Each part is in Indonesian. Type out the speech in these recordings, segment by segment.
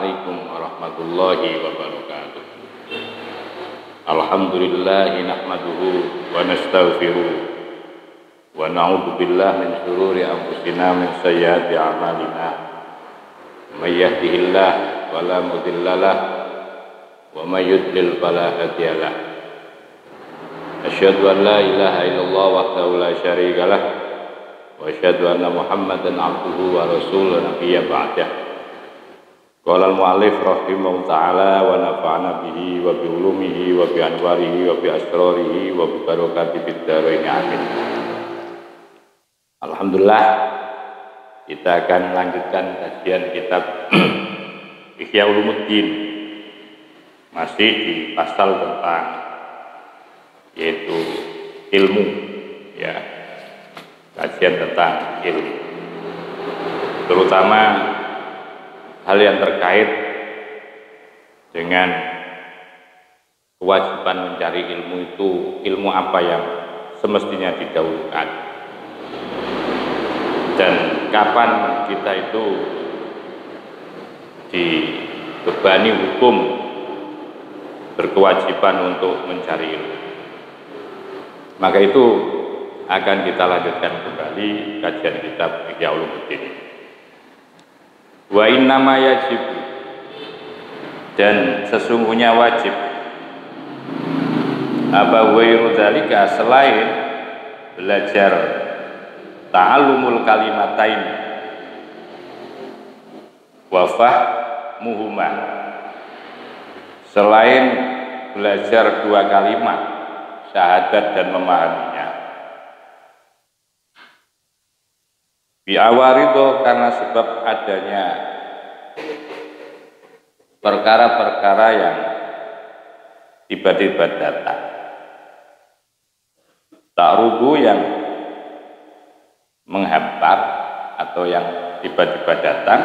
Assalamualaikum warahmatullahi wabarakatuh. Alhamdulillah nahmaduhu wa nastaghfiruh wa na'udzu billahi min shururi anfusina min sayyiati a'malina. May yahdihillah fala mudhillalah wa may yudlil fala hadiyalah. Asyhadu an la ilaha illallah wahdahu la syarikalah wa asyhadu anna Muhammadan abduhu wa rasuluhu nabiyya ba'dah. Qala al-mu'allif rahimahullah ta'ala wa nafa'ana bihi wa bi ulumihi wa bi anwarihi wa bi asrarihi wa bi barakati fid dharain amin. Alhamdulillah, kita akan melanjutkan kajian kitab Ihya Ulumuddin, masih di pasal tentang yaitu ilmu, ya, kajian tentang ilmu, terutama hal yang terkait dengan kewajiban mencari ilmu itu, ilmu apa yang semestinya didahulukan dan kapan kita itu dibebani hukum berkewajiban untuk mencari ilmu. Maka itu akan kita lanjutkan kembali kajian kitab Ihya Ulumuddin. Wa innama yajib, dan sesungguhnya wajib, apa ghairu dzalika, selain belajar ta'allumul kalimatain wa fahmuhuma, selain belajar dua kalimat syahadat dan memahaminya, bi'awarido, karena sebab adanya perkara-perkara yang tiba-tiba datang, ta'rudu, yang menghampar atau yang tiba-tiba datang,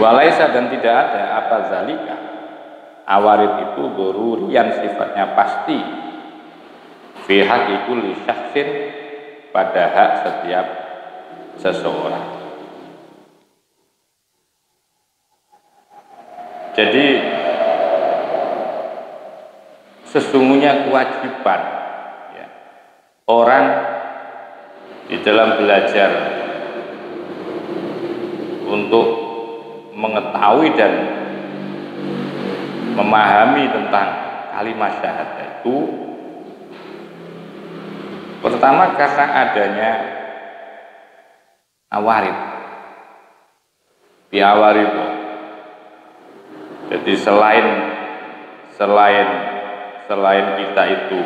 walaisa, dan tidak ada apa zalika, awarid itu doruri yang sifatnya pasti, fi haqqi kulli syakhsin, pada hak setiap seseorang. Jadi sesungguhnya kewajiban, ya, orang di dalam belajar untuk mengetahui dan memahami tentang kalimat syahadat itu, pertama karena adanya awarid, biawarid. Jadi selain kita itu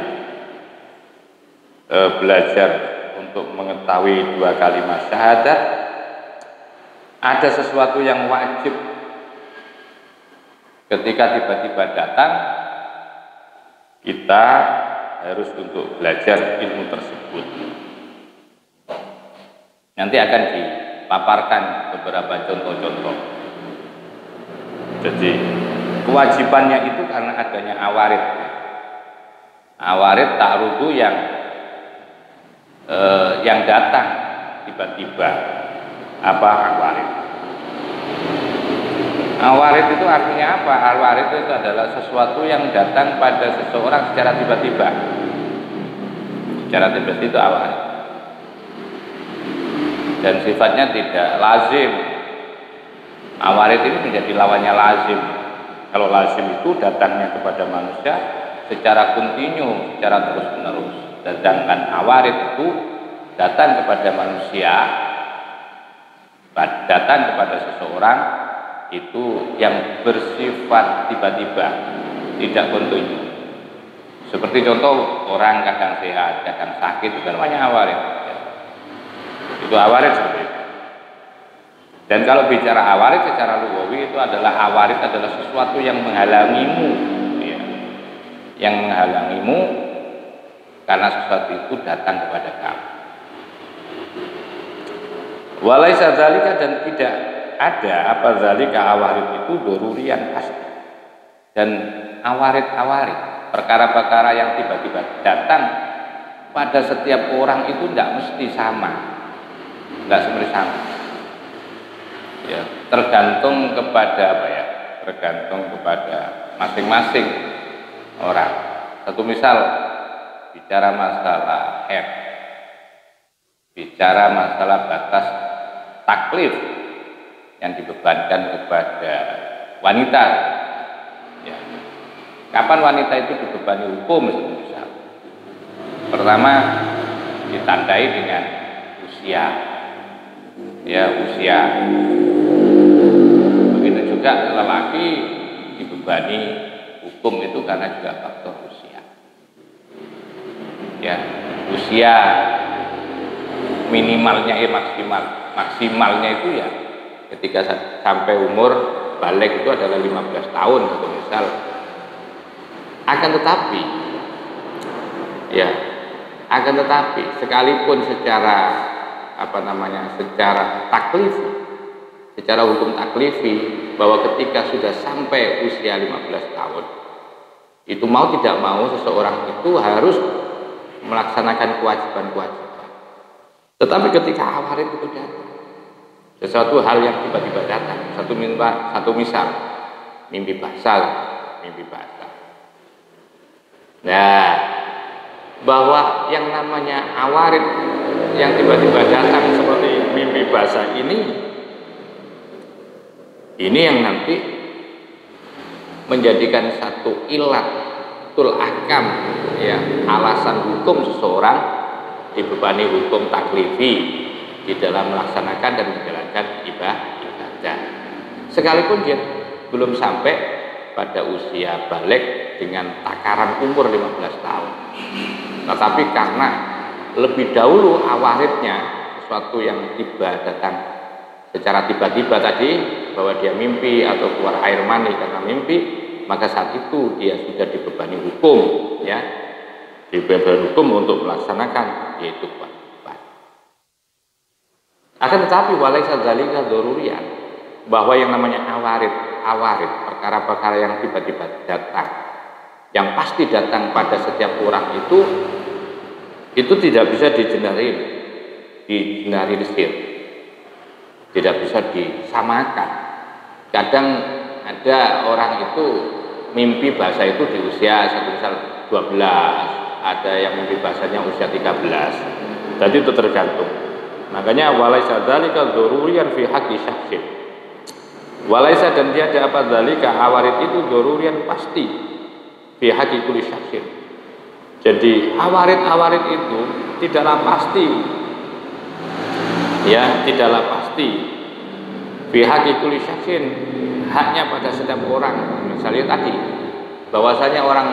belajar untuk mengetahui dua kalimat syahadat, ada sesuatu yang wajib ketika tiba-tiba datang, kita harus untuk belajar ilmu tersebut. Nanti akan dipaparkan beberapa contoh-contoh. Jadi kewajibannya itu karena adanya awarid. Awarid ta'rudu yang datang tiba-tiba. Apa awarid? Awarid itu artinya apa? Awarid itu adalah sesuatu yang datang pada seseorang secara tiba-tiba. Secara tiba-tiba itu awarid. Dan sifatnya tidak lazim. Awarid ini menjadi lawannya lazim. Kalau lazim itu datangnya kepada manusia secara kontinu, secara terus-menerus. Sedangkan awarid itu datang kepada manusia, datang kepada seseorang itu yang bersifat tiba-tiba, tidak kontinu. Seperti contoh, orang kadang sehat, kadang sakit, itu namanya awarid. Itu awarid seperti itu. Dan kalau bicara awarid secara lugawi, itu adalah awarid adalah sesuatu yang menghalangimu, ya. Yang menghalangimu karena sesuatu itu datang kepada kamu. Walaisa dzalika, dan tidak ada apa zalika awarid itu dorurian pasti. Dan awarid perkara-perkara yang tiba-tiba datang pada setiap orang itu tidak mesti sama, tidak seperti sama. Ya, tergantung kepada apa ya? Tergantung kepada masing-masing orang. Satu misal bicara masalah haid, bicara masalah batas taklif yang dibebankan kepada wanita. Ya. Kapan wanita itu dibebani hukum? Misal, pertama ditandai dengan usia. Ya, usia. Begitu juga lelaki dibebani hukum itu karena juga faktor usia. Ya, usia minimalnya maksimalnya itu ya ketika sampai umur balik itu adalah 15 tahun atau misal. Akan tetapi sekalipun secara secara taklifi, secara hukum taklifi, bahwa ketika sudah sampai usia 15 tahun itu mau tidak mau seseorang itu harus melaksanakan kewajiban-kewajiban. Tetapi ketika awarid itu datang, sesuatu hal yang tiba-tiba datang, satu misal mimpi basah. Nah, bahwa yang namanya awarid yang tiba-tiba datang seperti mimpi basah ini yang nanti menjadikan satu ilatul ahkam, ya, alasan hukum seseorang dibebani hukum taklifi di dalam melaksanakan dan menjalankan ibadah, sekalipun dia belum sampai pada usia balik dengan takaran umur 15 tahun. Tetapi karena lebih dahulu awaridnya, sesuatu yang datang secara tiba-tiba tadi, bahwa dia mimpi atau keluar air mani karena mimpi, maka saat itu dia sudah dibebani hukum, ya, dibebani hukum untuk melaksanakan yaitu kewajiban. Akan tetapi walaisa dzalika dzaruriyan, bahwa yang namanya awarid, perkara-perkara yang tiba-tiba datang, yang pasti datang pada setiap orang itu tidak bisa digeneralisir, tidak bisa disamakan. Kadang ada orang itu mimpi basah itu di usia misal 12, ada yang mimpi basahnya usia 13. Jadi itu tergantung. Makanya walaisa dzalika dzaruriyan fi haqqi syakhsin. Walaisa, dan tiada apa dzalika awarid itu dzaruriyan pasti fi haqqi kulli syakhsin. Jadi awarid itu tidaklah pasti, ya, tidaklah pasti fi haqqi kulli syakhsin, haknya pada setiap orang. Misalnya tadi bahwasanya orang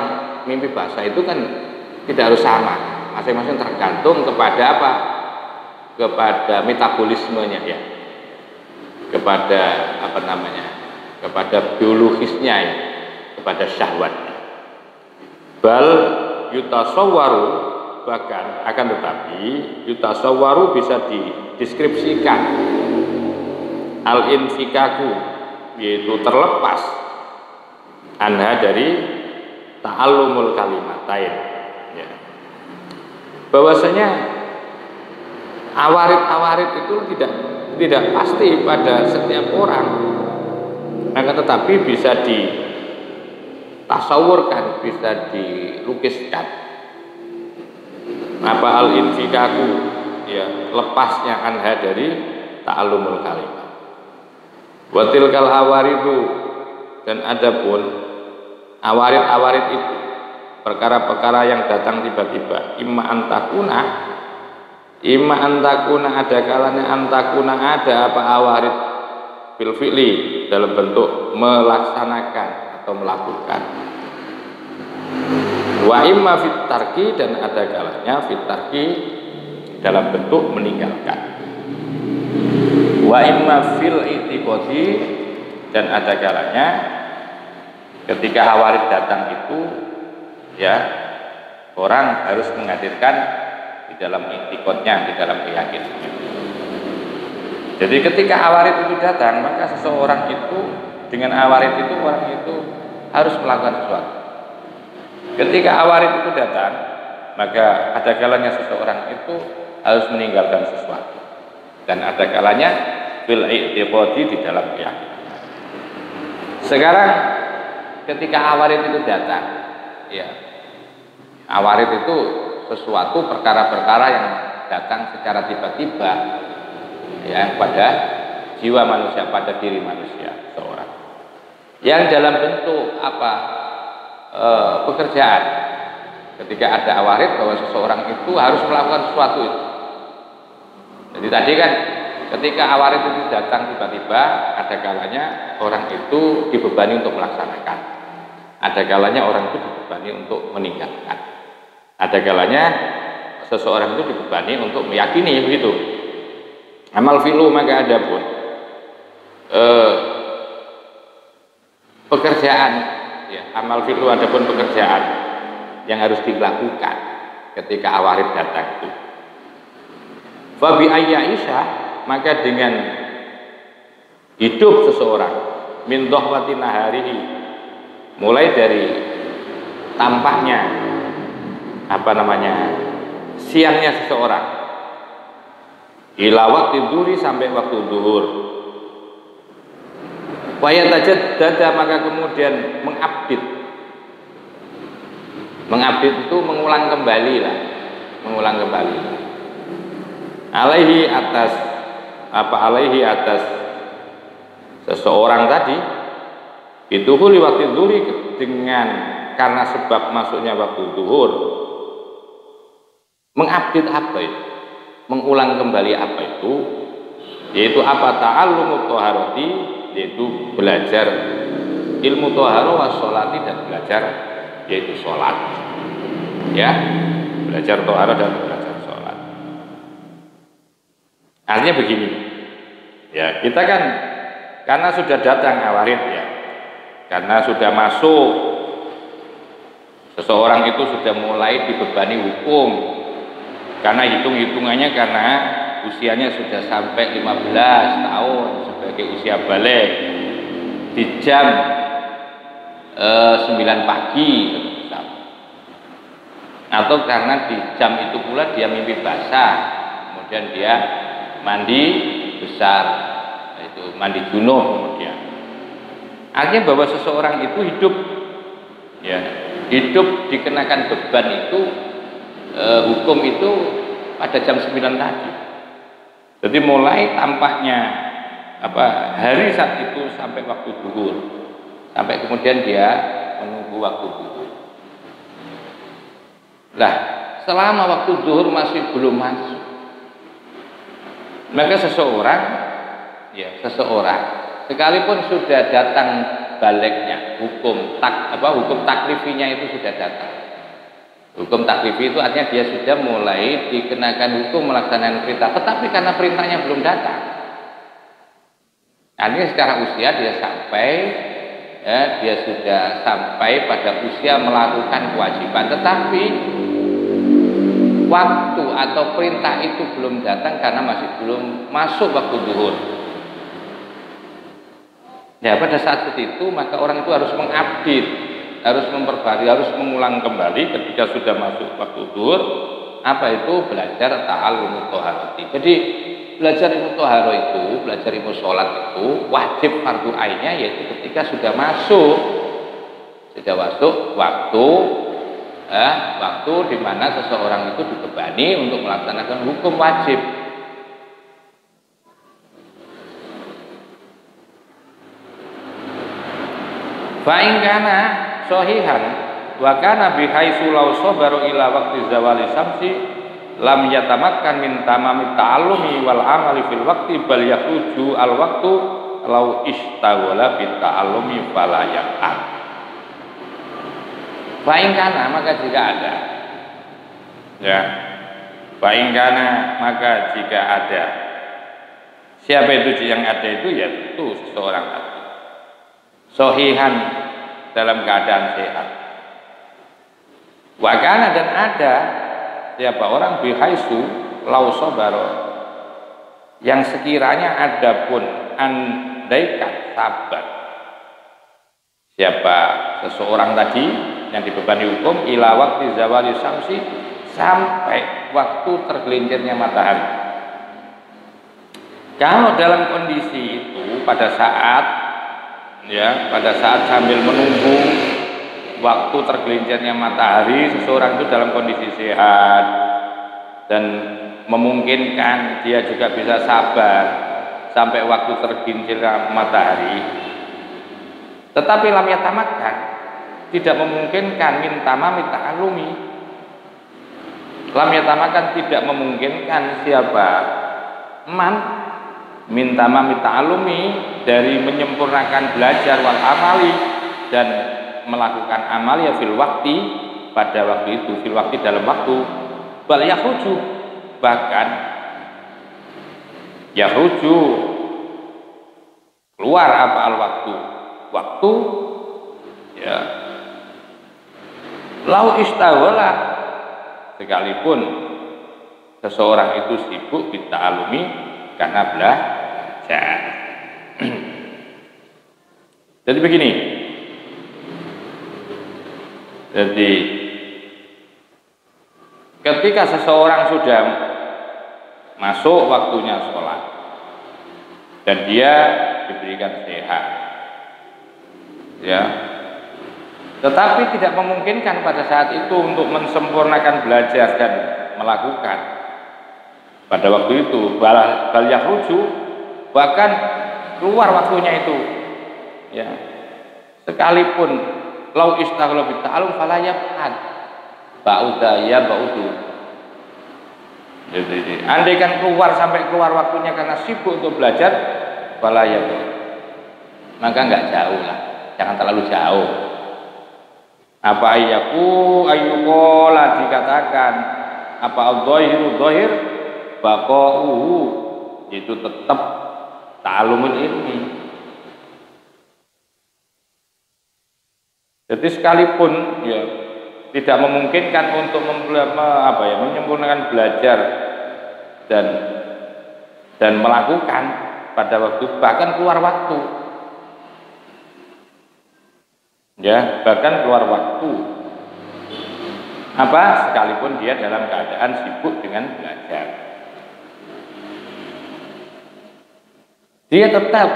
mimpi basah itu kan tidak harus sama, masing-masing tergantung kepada apa? Kepada metabolismenya, ya, kepada kepada biologisnya, ya, kepada syahwatnya. Bal yutasawwaru, bahkan akan tetapi yutasawwaru bisa dideskripsikan al-infikaku, yaitu terlepas anha dari ta'allumul kalimatain, ya. Bahwasanya awarid itu tidak pasti pada setiap orang, akan tetapi bisa ditasawurkan, bisa dilukiskan. Apa al-infikaku, ya, lepasnya anha dari ta'allumul kalimat. Wa tilkal awaridu, dan adapun awarid itu perkara-perkara yang datang tiba-tiba, imma antakuna ada kalanya ada apa awarid fil fi'li, dalam bentuk melaksanakan atau melakukan. Wa imma fit tarki, dan ada kalanya fit tarki dalam bentuk meninggalkan. Wa imma fil i'tiqadi, dan ada kalanya ketika awarid datang itu, ya, orang harus menghadirkan di dalam i'tiqadnya, di dalam keyakinannya. Jadi ketika awarid itu datang, maka seseorang itu dengan awarid itu, orang itu harus melakukan sesuatu. Ketika awarid itu datang, maka ada kalanya seseorang itu harus meninggalkan sesuatu, dan ada kalanya fil i'tiqadi di dalam keyakinan. Sekarang ketika awarid itu datang, ya, awarid itu sesuatu perkara-perkara yang datang secara tiba-tiba, ya, pada jiwa manusia, pada diri manusia seorang, yang dalam bentuk apa, pekerjaan. Ketika ada awarid bahwa seseorang itu harus melakukan sesuatu itu. Jadi tadi kan ketika awarid itu datang tiba-tiba, ada kalanya orang itu dibebani untuk melaksanakan, ada kalanya orang itu dibebani untuk meninggalkan, ada kalanya seseorang itu dibebani untuk meyakini, begitu. Amal fi'lu maka ada pun pekerjaan, ya, amal fi'lu ada pun pekerjaan yang harus dilakukan ketika awarid datang itu. Fa bi ayyaisha, maka dengan hidup seseorang min dhahwati naharihi, mulai dari tampaknya apa namanya siangnya seseorang, ila waktu duhur, sampai waktu duhur. Wa yatajaddada, maka kemudian mengupdate itu mengulang kembali lah, mengulang kembali. Alaihi atas seseorang tadi itu waktu duhur, dengan karena sebab masuknya waktu duhur, mengupdate apa itu, mengulang kembali apa itu, yaitu apa, ta'allumut thaharati, yaitu belajar ilmu thaharah was sholati, dan belajar yaitu sholat, ya, belajar thaharah dan belajar sholat. Artinya begini, ya, kita kan karena sudah datang awarid, ya, karena sudah masuk, seseorang itu sudah mulai dibebani hukum, karena hitung-hitungannya karena usianya sudah sampai 15 tahun sebagai usia balik, di jam 9 pagi, atau karena di jam itu pula dia mimpi basah, kemudian dia mandi besar, itu mandi junub, kemudian artinya bahwa seseorang itu hidup, ya, hidup dikenakan beban itu, hukum itu pada jam 9 tadi. Jadi mulai tampaknya apa hari saat itu sampai waktu duhur, sampai kemudian dia menunggu waktu duhur. Lah, selama waktu duhur masih belum masuk, maka seseorang sekalipun sudah datang baliknya, hukum taklifinya itu sudah datang. Hukum taklifi itu artinya dia sudah mulai dikenakan hukum melaksanakan perintah, tetapi karena perintahnya belum datang, artinya secara usia dia sampai, ya, dia sudah sampai pada usia melakukan kewajiban, tetapi waktu atau perintah itu belum datang karena masih belum masuk waktu zuhur. Ya, pada saat itu maka orang itu harus mengupdate, harus memperbarui, harus mengulang kembali ketika sudah masuk waktu zuhur, apa itu belajar ta'allumut thaharati. Jadi belajar ilmu thaharah itu, belajar ilmu sholat itu wajib fardu ainnya, yaitu ketika sudah masuk waktu di mana seseorang itu dibebani untuk melaksanakan hukum wajib. Fa in kana sahihan wa kana bihaitsu law sabaru ila waqti zawali samsi lam yatamakkan min tamami ta'allumi wal amali fil waqti bal yakhruju al waqtu law istawala bit ta'allumi fala yaqan. Fa in kana, maka jika ada, ya, fa in kana, maka jika ada, siapa itu yang ada itu, ya itu seseorang tadi sahihan, dalam keadaan sehat, wa kana, dan ada siapa orang bihaisu lau sabaro, yang sekiranya ada pun andaikan sabar, siapa seseorang tadi yang dibebani hukum ila waqti zawali samsi, sampai waktu tergelincirnya matahari. Kalau dalam kondisi itu pada saat sambil menunggu waktu tergelincirnya matahari, seseorang itu dalam kondisi sehat dan memungkinkan dia juga bisa sabar sampai waktu tergelincirnya matahari. Tetapi lam yatamakkan, tidak memungkinkan min tamami ta'allumi. Lam yatamakkan tidak memungkinkan siapa? Man min tamami ta'allumi, dari menyempurnakan belajar wal amali dan melakukan amal ya fil waktu, pada waktu itu, fil waktu dalam waktu, bal yakhruju, bahkan yakhruju keluar apa al waktu ya, lau istawala, sekalipun seseorang itu sibuk bita'alumi karena belajar. Jadi begini, jadi ketika seseorang sudah masuk waktunya sholat dan dia diberikan sehat, ya, tetapi tidak memungkinkan pada saat itu untuk mensempurnakan belajar dan melakukan pada waktu itu, bal yakhruju, bahkan keluar waktunya itu, ya, sekalipun lau istaghala bi ta'allum fala yaf'al ba'uda ya ba'udu. Jadi andaikan sampai keluar waktunya karena sibuk untuk belajar, fala yaf'al, maka enggak jauh lah, jangan terlalu jauh. Apa ayyuqala, dikatakan apa adh-dhahiru dhahir baqa'uhu, itu tetap ta'allumul ilmi. Jadi sekalipun ya tidak memungkinkan untuk menyempurnakan belajar dan melakukan pada waktu, bahkan keluar waktu, ya, bahkan keluar waktu, sekalipun dia dalam keadaan sibuk dengan belajar, dia tetap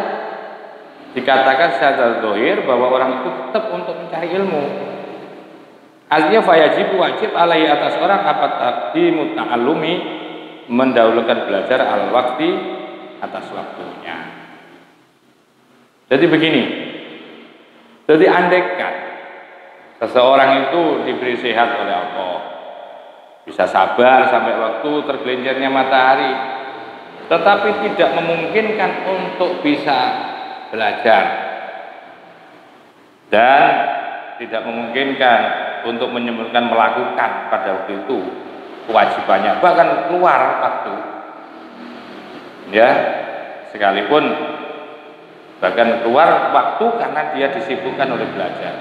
dikatakan secara zahir bahwa orang itu tetap untuk mencari ilmu. Artinya wajib alaihi, atas orang apa taqdimu ta'allumi, mendahulukan belajar al waktu atas waktunya. Jadi begini, jadi andaikan seseorang itu diberi sehat oleh Allah, bisa sabar sampai waktu tergelincirnya matahari, tetapi tidak memungkinkan untuk bisa belajar dan tidak memungkinkan untuk menyempurnakan melakukan pada waktu itu kewajibannya, bahkan keluar waktu, ya, sekalipun bahkan keluar waktu karena dia disibukkan oleh belajar,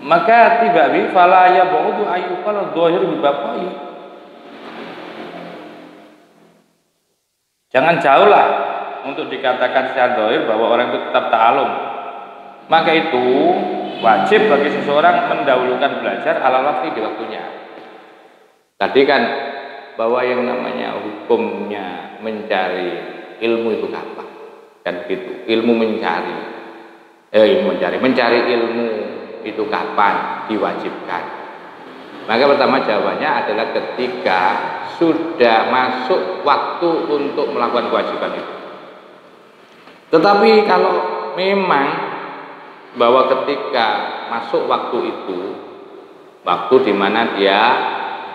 maka tiba-tiba fala yabudu ayyuqal dhahir bi baqai, jangan jauh lah untuk dikatakan secara zahir bahwa orang itu tetap ta'alum. Maka itu wajib bagi seseorang mendahulukan belajar ala waktu di waktunya. Tadi kan bahwa yang namanya hukumnya mencari ilmu itu kapan? Kan gitu. Mencari ilmu itu kapan diwajibkan? Maka pertama jawabannya adalah ketika sudah masuk waktu untuk melakukan kewajiban itu. Tetapi kalau memang bahwa ketika masuk waktu itu, waktu di mana dia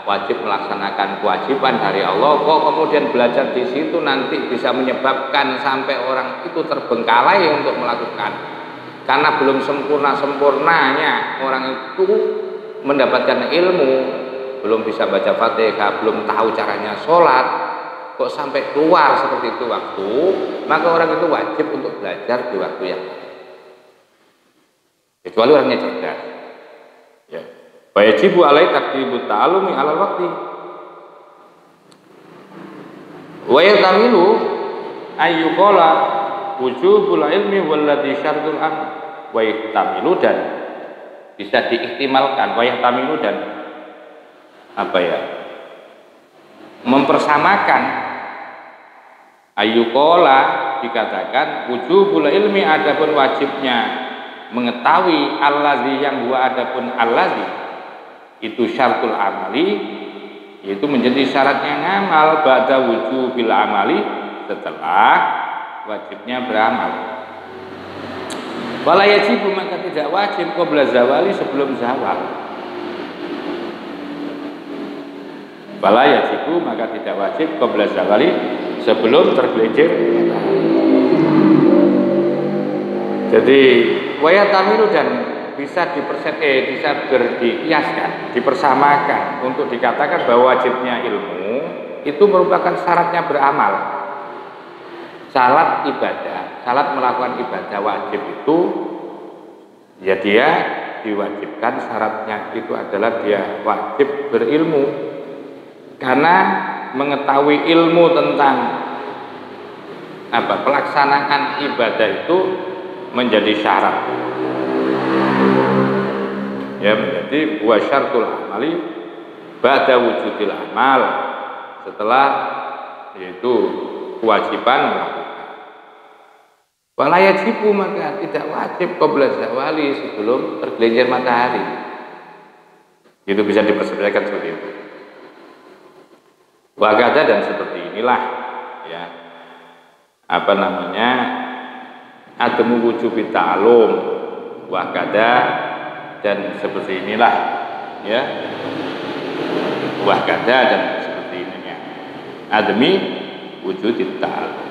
wajib melaksanakan kewajiban dari Allah, kok kemudian belajar di situ nanti bisa menyebabkan sampai orang itu terbengkalai untuk melakukan, karena belum sempurnanya orang itu mendapatkan ilmu, belum bisa baca Fatihah, belum tahu caranya sholat, kok sampai keluar seperti itu waktu, maka orang itu wajib untuk belajar di waktu yang kecuali orangnya cerdas, ya. Wajibu alai taqdimu ta'allumi alal waqti wa yatamilu ayyuqala wujubul ilmi walladhi syartul am, wa yatamilu, dan bisa diihtimalkan, wa yatamilu, dan mempersamakan Ayyukola dikatakan wujubul ilmi adapun wajibnya mengetahui allazi yang huwa adapun allazi itu syaratul amali, yaitu menjadi syaratnya ngamal ba'da wujubil amali, setelah wajibnya beramal. Wala yajibu maka tidak wajib qabla zawali sebelum zawal. Wala yajibu maka tidak wajib qabla zawali sebelum tergelincir matahari. Jadi wayatamilu dan bisa dikiaskan, dipersamakan untuk dikatakan bahwa wajibnya ilmu itu merupakan syaratnya beramal. Syarat ibadah, syarat melakukan ibadah wajib itu ya dia diwajibkan, syaratnya itu adalah dia wajib berilmu. Karena mengetahui ilmu tentang pelaksanaan ibadah itu menjadi syarat. Ya, menjadi wa syartul amali ba'da wujudil amal, setelah yaitu kewajiban melakukan. Wala yajibu maka tidak wajib qabla zawali sebelum tergelincir matahari. Itu bisa dipersepsikan seperti itu. Wagada dan seperti inilah ya adamu wujubi ta'alum wagada dan seperti inilah ya wagada dan seperti ininya adami wujudi ta'alum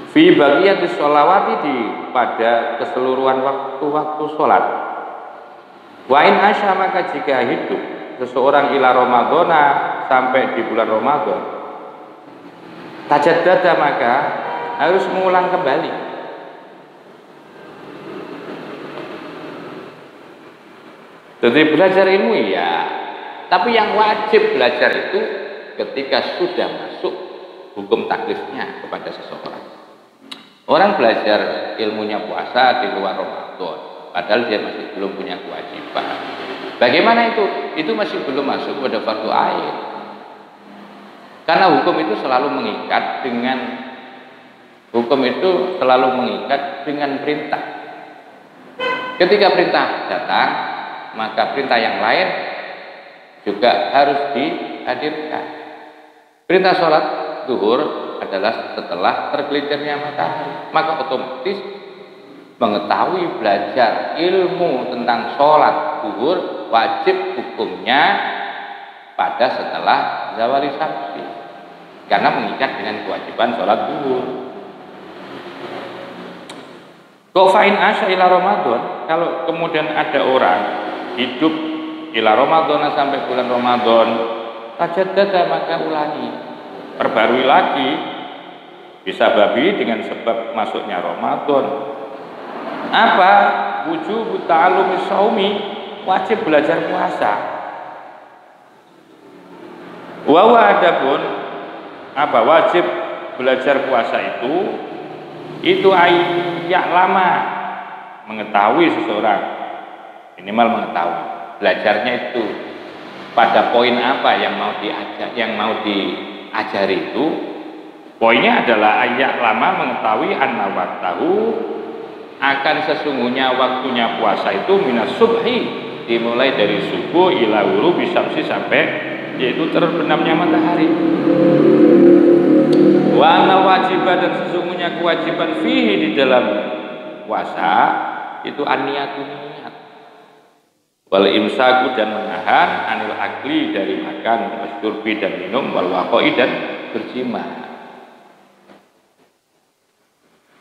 fi baqiyatis sholawati pada keseluruhan waktu-waktu sholat. Wa in asya maka jika hidup seseorang ila Ramadhana sampai di bulan Ramadan, tajaddada maka harus mengulang kembali. Jadi belajar ilmu ya, tapi yang wajib belajar itu ketika sudah masuk hukum taklifnya kepada seseorang. Orang belajar ilmunya puasa di luar Ramadan, padahal dia masih belum punya kewajiban. Bagaimana itu? Itu masih belum masuk pada fardu ain. Karena hukum itu selalu mengikat dengan perintah. Ketika perintah datang, maka perintah yang lain juga harus dihadirkan. Perintah sholat zuhur adalah setelah tergelincirnya matahari, maka otomatis mengetahui belajar ilmu tentang sholat zuhur wajib hukumnya pada setelah zawali syamsi, karena mengikat dengan kewajiban sholat zuhur. Kofain asya ila Ramadan, kalau kemudian ada orang hidup ila Ramadan sampai bulan Ramadan, tajaddada maka ulangi, perbarui lagi, bisa babi dengan sebab masuknya Ramadan. Apa? Wujub ta'allumi shaumi, wajib belajar puasa. Wa adapun wajib belajar puasa itu ayat lama, mengetahui seseorang, minimal mengetahui. Belajarnya itu pada poin apa yang mau diajari itu. Poinnya adalah ayat lama mengetahui anna waqtahu, akan sesungguhnya waktunya puasa itu minas subhi, dimulai dari subuh ila ghurubi syamsi, sampai yaitu terbenamnya matahari. Wa anna wajibah, dan sesungguhnya kewajiban fihi di dalam puasa itu an-niyatu, niat. Wal imsaku, dan menahan anil akli, dari makan, wasyurbi, dan minum, wal waqai, dan berjima.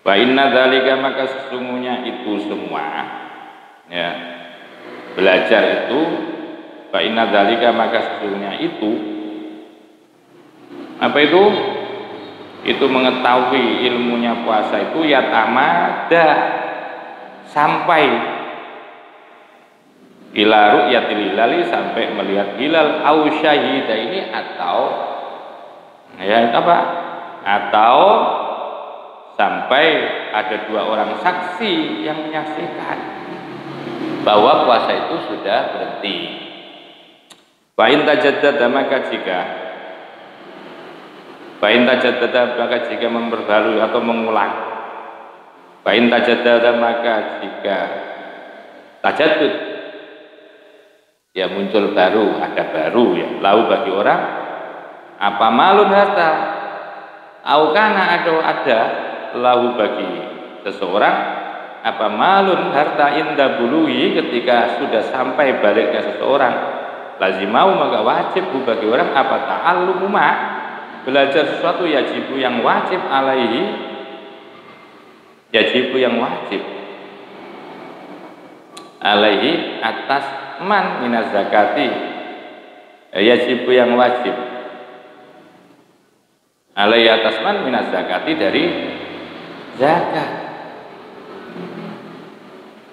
Wa inna dzalika, maka sesungguhnya itu semua ya, belajar itu, wa inna dzalika, maka sesungguhnya itu apa itu? Itu mengetahui ilmunya puasa itu ya tamada, sampai ila ru'yatil hilali, sampai melihat hilal, au syahida, ini atau ya apa? Atau sampai ada dua orang saksi yang menyaksikan bahwa puasa itu sudah berhenti. Wa in tajaddada, maka jika Fa in tajaddada maka jika memperbarui atau mengulang. Fa in tajaddada maka jika tajaddud ya muncul baru, ada baru ya. Lau bagi orang apa malun harta aukana ada lahu bagi seseorang apa malun harta inda buluhi ketika sudah sampai baliknya seseorang lazimau maka wajib bagi orang apa ta'allumu ma belajar sesuatu yajibu yang wajib alaihi yajibu yang wajib alaihi atas man minaz zakati yajibu yang wajib alaihi atas man minaz zakati dari zakat.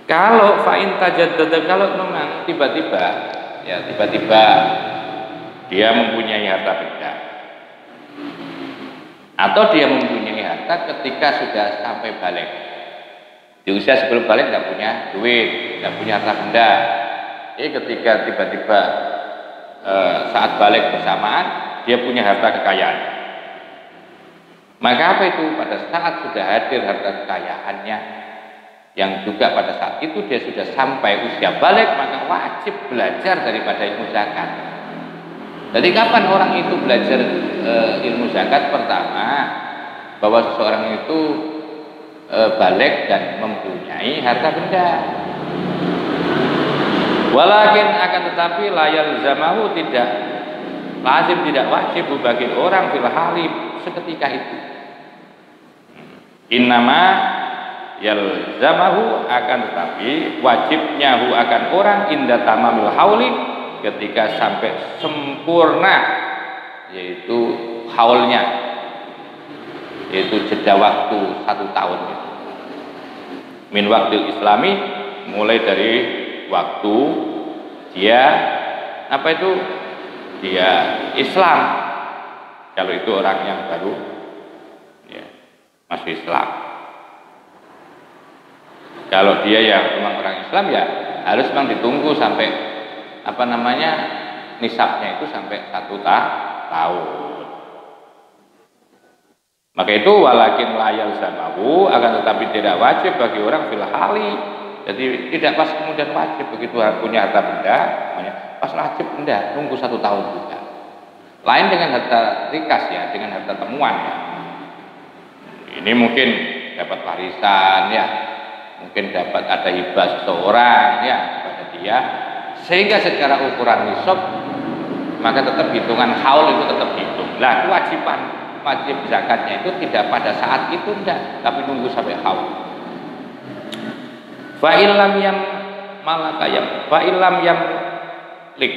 Kalau fa'in tajaddada kalau memang tiba-tiba dia mempunyai harta benda atau dia mempunyai harta ketika sudah sampai balik. Di usia sebelum balik tidak punya duit, tidak punya harta benda. Jadi ketika tiba-tiba saat balik bersamaan dia punya harta kekayaan. Maka apa itu? Pada saat sudah hadir harta kekayaannya, yang juga pada saat itu dia sudah sampai usia balik, maka wajib belajar daripada ilmu zakat. Jadi kapan orang itu belajar ilmu zakat? Pertama, bahwa seseorang itu balik dan mempunyai harta benda. Walakin akan tetapi layal zamahu tidak lazim, tidak wajib bagi orang fil hali seketika itu. Innama yalzamahu akan tetapi wajibnya hu akan orang inda tamamil hauli ketika sampai sempurna yaitu haulnya, yaitu jeda waktu 1 tahun min waktil islami, mulai dari waktu dia dia Islam. Kalau itu orang yang baru ya, masuk Islam. Kalau dia yang memang orang Islam ya harus memang ditunggu sampai nisabnya itu sampai 1 tahun. Maka itu walakin layal zamahu akan tetapi tidak wajib bagi orang fil hali. Jadi tidak pas kemudian wajib begitu punya harta benda, pas wajib enggak, tunggu 1 tahun juga. Lain dengan harta rikas ya, dengan harta temuan ya. Ini mungkin dapat warisan ya, mungkin dapat ada hibah seseorang ya kepada dia, sehingga secara ukuran nisab maka tetap hitungan haul itu tetap hitung. Nah, wajib zakatnya itu tidak pada saat itu enggak, tapi nunggu sampai haul. Fa illam yam malakayam fa illam yam lik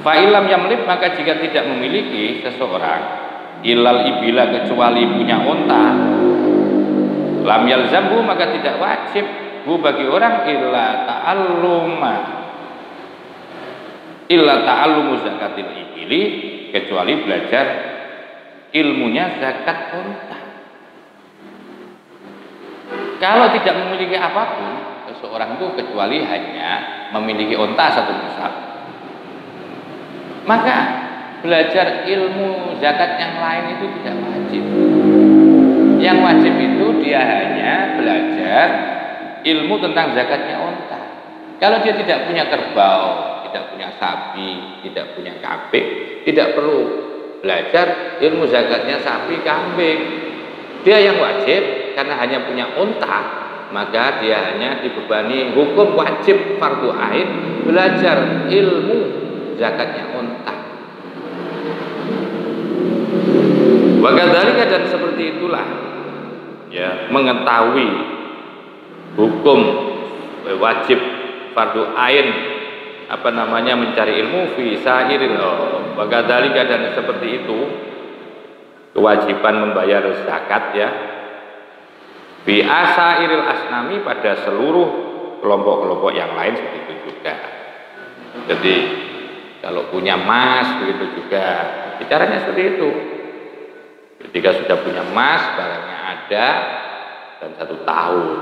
fa illam yamlik maka jika tidak memiliki seseorang ilal ibila kecuali punya unta lam yalzamhu maka tidak wajib bagi orang illa ta'allumu zakatil ibili kecuali belajar ilmunya zakat unta. Kalau tidak memiliki apapun seseorang itu kecuali hanya memiliki unta 1 nisab, maka belajar ilmu zakat yang lain itu tidak wajib. Yang wajib itu dia hanya belajar ilmu tentang zakatnya unta. Kalau dia tidak punya kerbau, tidak punya sapi, tidak punya kambing, tidak perlu belajar ilmu zakatnya sapi kambing. Dia yang wajib karena hanya punya unta, maka dia hanya dibebani hukum wajib fardu ain belajar ilmu zakatnya unta. Wa kadzalika dan seperti itulah ya mengetahui hukum wajib fardu ain mencari ilmu fi sa'iril wa kadzalika dan seperti itu kewajiban membayar zakat ya fi asairil asnami pada seluruh kelompok-kelompok yang lain seperti itu juga. Jadi kalau punya emas begitu juga bicaranya seperti itu. Ketika sudah punya emas barangnya ada dan 1 tahun.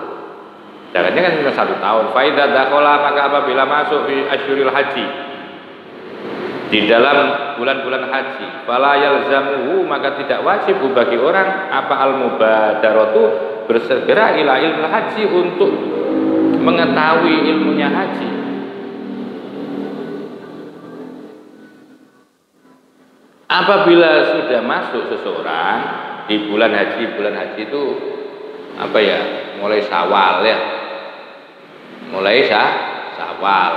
Caranya kan cuma 1 tahun. Fa idza dakhala maka apabila masuk fi asyuril haji di dalam bulan-bulan haji. Fala yalzamuhu, maka tidak wajib bagi orang apa al-mubadaratu, bersegera ila ilmu haji, untuk mengetahui ilmunya haji. Apabila sudah masuk seseorang di bulan haji itu apa ya, mulai Syawal ya, mulai Syawal,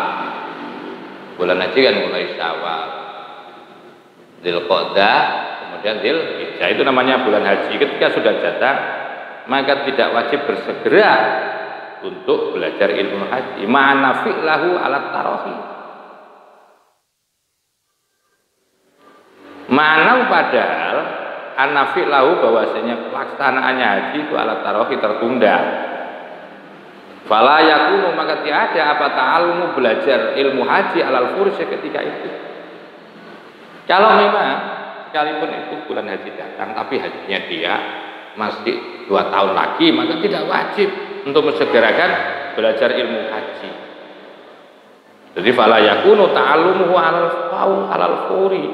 bulan haji kan mulai Syawal, Dzulqa'dah, kemudian Dzulhijjah, itu namanya bulan haji. Ketika sudah datang, maka tidak wajib bersegera untuk belajar ilmu haji. Ma'ana fi'lahu alat tarohi, mana padahal anafi lahu, bahwasanya pelaksanaannya haji itu alat tarohi, tertunda. Fala yakunu, maka tiada apa ta'alumu, belajar ilmu haji alal fursi ketika itu. Kalau memang sekalipun itu bulan haji datang, tapi hajinya dia masih 2 tahun lagi, maka tidak wajib untuk mensegerakan belajar ilmu haji. Jadi fala yakunu ta'alumuhu alal furi,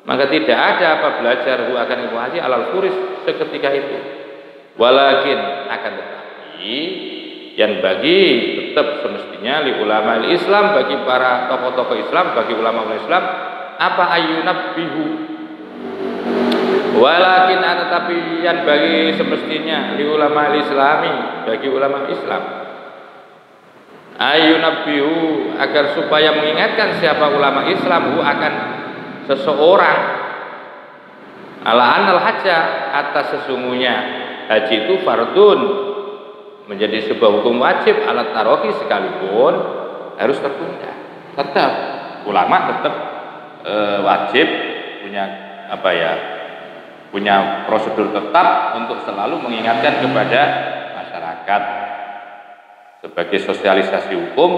maka tidak ada apa belajar akan ilmu haji alal furis seketika itu. Walakin, akan tetapi, yang bagi tetap semestinya li ulama Islam, bagi para tokoh-tokoh Islam, bagi ulama Islam, apa ayunabbihu. Walakin, tetapi yang bagi semestinya li ulama Islami, bagi ulama Islam, ayunabbihu, agar supaya mengingatkan siapa ulama Islam akan seseorang ala anal hajja, atas sesungguhnya haji itu fardun, menjadi sebuah hukum wajib, alat tarohi, sekalipun harus tertunda. Tetap ulama tetap wajib punya apa ya, punya prosedur tetap untuk selalu mengingatkan kepada masyarakat sebagai sosialisasi hukum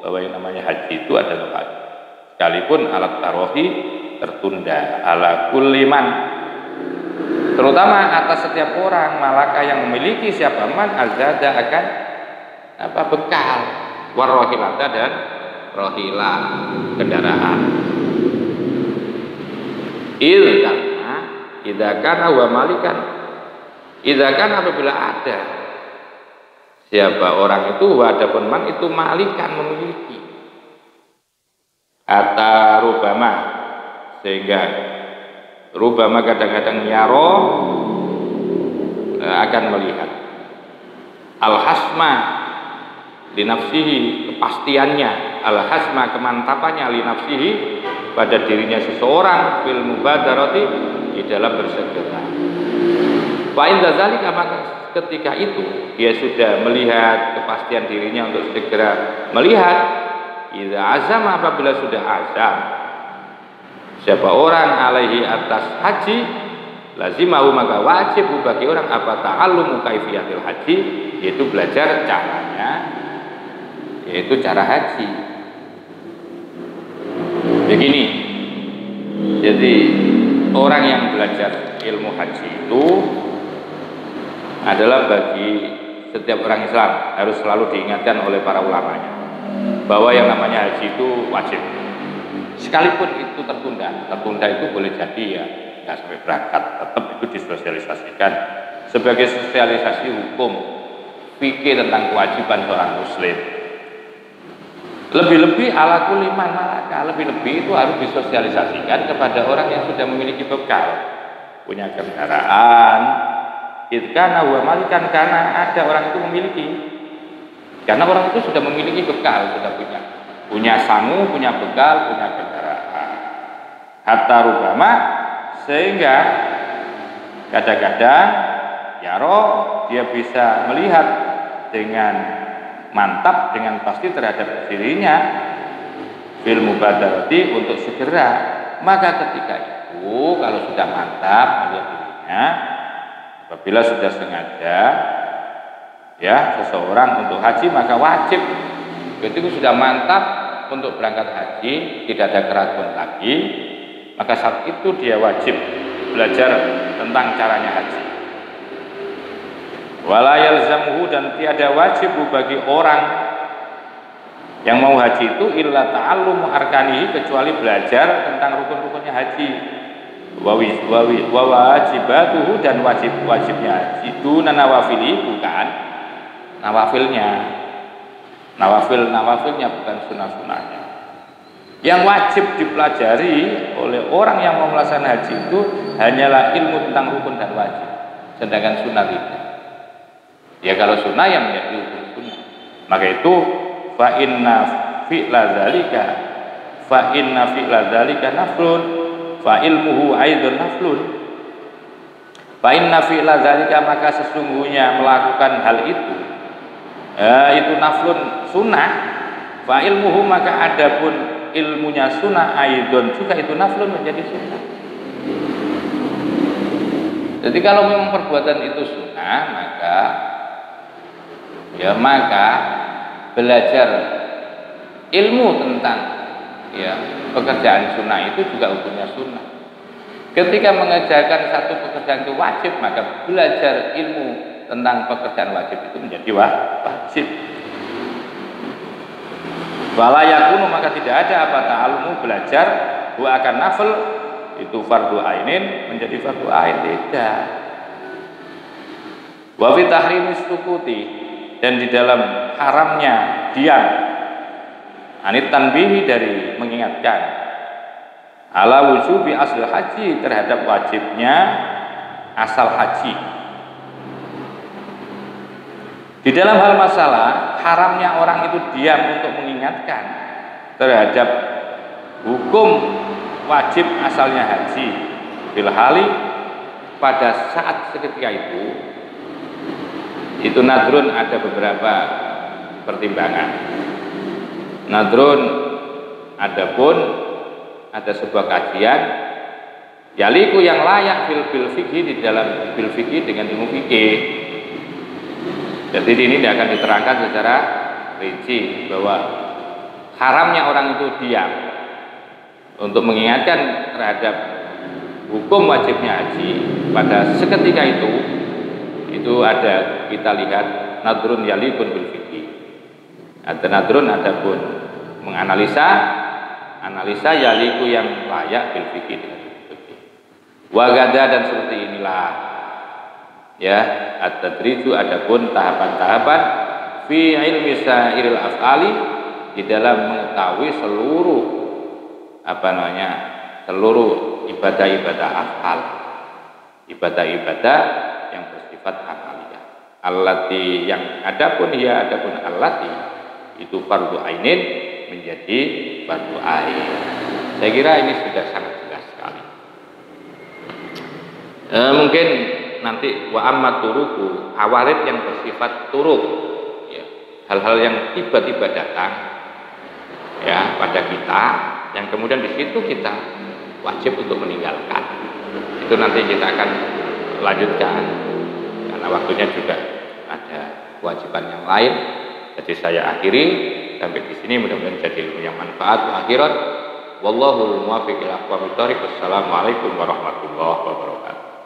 bahwa yang namanya haji itu adalah wajib, sekalipun alat tarohi tertunda. Ala kulliman, terutama atas setiap orang, malaka yang memiliki siapa man azada, akan apa, bekal, warrohilata, dan rohilah, kendaraan. Idzakan wa malikan, idzakan apabila ada siapa orang itu, wadapun man itu malikan, memiliki, atau rubama, sehingga rubama kadang-kadang yaro, akan melihat al-hasma linafsihi, kepastiannya, al-hasma, kemantapannya, linafsihi, pada dirinya seseorang, fil mubadarati, di dalam bersegera. Fa inda zalika, maka ketika itu dia sudah melihat kepastian dirinya untuk segera melihat, idza azama, apabila sudah azam siapa orang alaihi, atas haji, lazimahu, maka wajib bagi orang apa ta'allumu kaifiyatil haji, yaitu belajar caranya, yaitu cara haji. Begini, jadi orang yang belajar ilmu haji itu adalah bagi setiap orang Islam, harus selalu diingatkan oleh para ulamanya bahwa yang namanya haji itu wajib. Sekalipun itu tertunda itu boleh jadi ya nggak sampai berangkat, tetap itu disosialisasikan sebagai sosialisasi hukum fikih tentang kewajiban seorang muslim. Lebih-lebih ala kulli man malaka, lebih-lebih itu harus disosialisasikan kepada orang yang sudah memiliki bekal, punya kendaraan, idkana wa malikan, karena ada orang itu memiliki, karena orang itu sudah memiliki bekal, sudah punya sangu, punya bekal, punya kendaraan. Hatta rubama, sehingga kadang-kadang yaro, dia bisa melihat dengan mantap, dengan pasti terhadap dirinya, fil mubadarati, untuk segera. Maka ketika itu kalau sudah mantap melihat dirinya, apabila sudah sengaja ya seseorang untuk haji, maka wajib ketika sudah mantap untuk berangkat haji, tidak ada keraguan lagi, maka saat itu dia wajib belajar tentang caranya haji. Wala yalzamuhu, dan tiada wajib bagi orang Yang mau haji itu illa ta'allumu arkanihi, kecuali belajar tentang rukun-rukunnya haji. Wa wajibatuhu, dan wajib-wajibnya haji. Duna nawafili, bukan nawafilnya. Nawafilnya bukan sunah-sunahnya. Yang wajib dipelajari oleh orang yang mau melaksanakan haji itu hanyalah ilmu tentang rukun dan wajib, sedangkan sunnah tidak. Ya kalau sunnah yang menjadi hukum sunnah. Maka itu fa inna fi'la dzalika naflun fa ilmuhu aidun naflun. Fa inna fi'la dzalika, maka sesungguhnya melakukan hal itu naflun, sunnah. Fa ilmuhu, maka adapun ilmunya sunnah, aidon juga itu naflun, menjadi sunnah. Jadi kalau memang perbuatan itu sunnah, maka belajar ilmu tentang pekerjaan sunnah itu juga hukumnya sunnah. Ketika mengerjakan satu pekerjaan itu wajib, maka belajar ilmu tentang pekerjaan wajib itu menjadi wajib. Wala yakunu, maka tidak ada apa ta'alumu, belajar akan nafil itu fardu ainin menjadi fardu ain, tidak. Wa fi tahrimis sukuti, dan di dalam haramnya diam, anit tanbihi, dari mengingatkan, ala wujubi asal haji, terhadap wajibnya asal haji. Di dalam hal masalah haramnya orang itu diam untuk mengingatkan terhadap hukum wajib asalnya haji, bil hali, pada saat seketika itu nadrun, ada beberapa pertimbangan. Nadrun, adapun ada sebuah kajian yaliku yang layak bil fikih, di dalam bil fikih dengan ilmu fikih. Jadi ini tidak akan diterangkan secara rinci bahwa haramnya orang itu diam untuk mengingatkan terhadap hukum wajibnya haji pada seketika itu ada, kita lihat nadrun yalikun bil fikih. Ada nadrun, adapun menganalisa yaliku yang layak bil fikih dengan fikih. Wagada, dan seperti inilah at-tadriju, adapun tahapan-tahapan fi ilmi sa'iril af'ali, di dalam mengetahui seluruh ibadah-ibadah af'al, ibadah-ibadah yang bersifat amaliyah. Allati, yang adapun allati itu fardu ainin menjadi fardu ain. Saya kira ini sudah sangat jelas sekali. Mungkin nanti wa amma turuku, awarid yang bersifat turuk, hal-hal yang tiba-tiba datang pada kita, yang kemudian di situ kita wajib untuk meninggalkan. Itu nanti kita akan lanjutkan karena waktunya juga ada kewajiban yang lain. Jadi saya akhiri sampai di sini, mudah-mudahan jadi ilmu yang manfaat wa akhirat. Wallahul muwaffiq ila aqwamit thoriq. Wassalamualaikum warahmatullahi wabarakatuh.